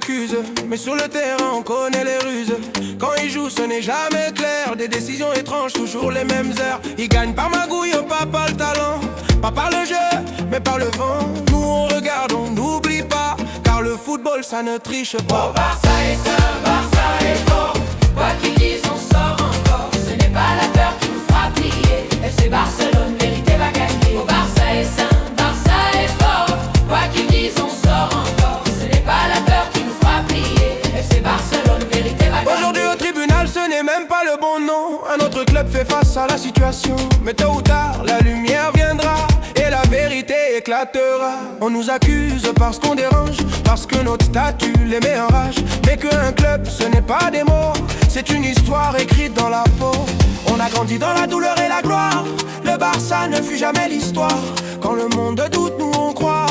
accuse, mais sur le terrain on connaît les ruses. Quand ils jouent ce n'est jamais clair, des décisions étranges, toujours les mêmes heures. Ils gagnent par magouille, pas par le talent, pas par le jeu, mais par le vent. Nous on regarde, on n'oublie pas, car le football ça ne triche pas. Au Barça est sain, Barça est fort. Quoi qu'ils disent, on sort encore. Ce n'est pas la peur qui nous fera plier. FC Barcelone, vérité va gagner. Au Barça est sain, Barça est fort. Quoi qu'ils disent, on sort encore. Ce n'est pas la peur qui nous fera plier. FC Barcelone, vérité va gagner. Aujourd'hui au tribunal, ce n'est même pas le bon nom. Un autre club fait face à la situation, mais tôt ou tard, la lumière viendra et la vérité éclatera. On nous accuse parce qu'on dérange, parce que notre statut les met en rage. Mais qu'un club, ce n'est pas des mots, c'est une histoire écrite dans la peau. On a grandi dans la douleur et la gloire. Le Barça ne fut jamais l'histoire. Quand le monde doute, nous on croit.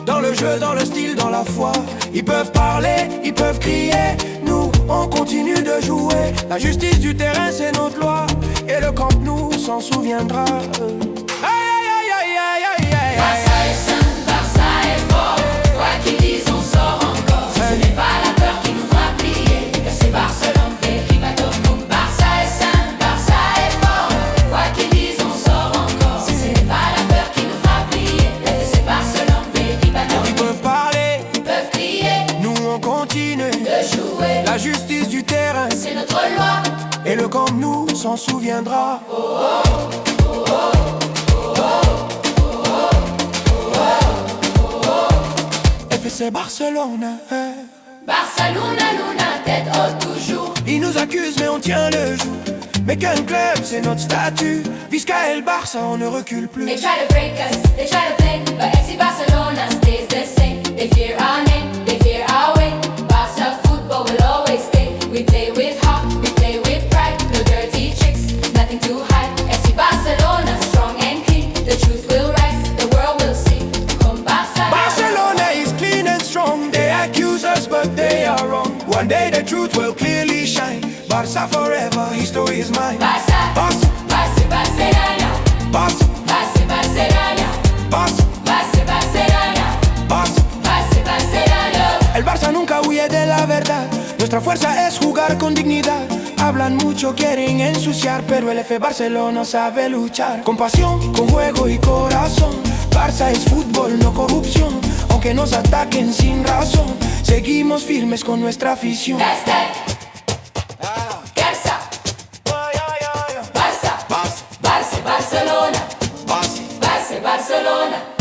Dans le jeu, dans le style, dans la foi. Ils peuvent parler, ils peuvent crier. Nous, on continue de jouer. La justice du terrain, c'est notre loi. Et le Camp Nou s'en souviendra. Barça est sain, Barça est fort. Quoi qu'ils disent, on sort encore. Ce n'est pas la peur qui nous fera plier. FC Barcelone fait qui va tout le monde. Barça est sain, Barça est fort. Quoi qu'ils disent, on sort encore. Ce n'est pas la peur qui nous fera plier. FC Barcelone fait qui va tout le Ils monde. peuvent parler, Ils peuvent crier, nous on continue de jouer. La justice du terrain, C'est notre loi. et le Camp Nou s'en souviendra. FC Barcelone, Barcelona, Luna, tête haute toujours. ils nous accusent mais on tient le joug. Mais qu'un club c'est notre statut. Visca et le Barça on ne recule plus. They try to break us, they try to play, but FC Barcelona stays the same. They fear our name, they fear our way. Barca football will always stay. We play with heart, we play with pride. No dirty tricks, nothing to hide. FC Barcelona, strong and clean. The truth will rise, the world will see. Come Barca. Barcelona is clean and strong. They accuse us but they are wrong. One day the truth will clearly shine. Barça forever, history is mine. Barca, Barça, Barca, Barcelona. Barça, Barca, Barcelona. Barça, Barca, Barcelona. Barça. Barca, Barcelona. El Barça nunca huye de la verdad. Nuestra fuerza es jugar con dignidad. Hablan mucho, quieren ensuciar, pero el F Barcelona sabe luchar. Con pasión, con juego y corazón. Barça es fútbol, no corrupción. Aunque nos ataquen sin razón, seguimos firmes con nuestra afición. That's that. Barça, Barça, Barça, Barça, Barça, Barcelona. Barça. Barça, Barcelona.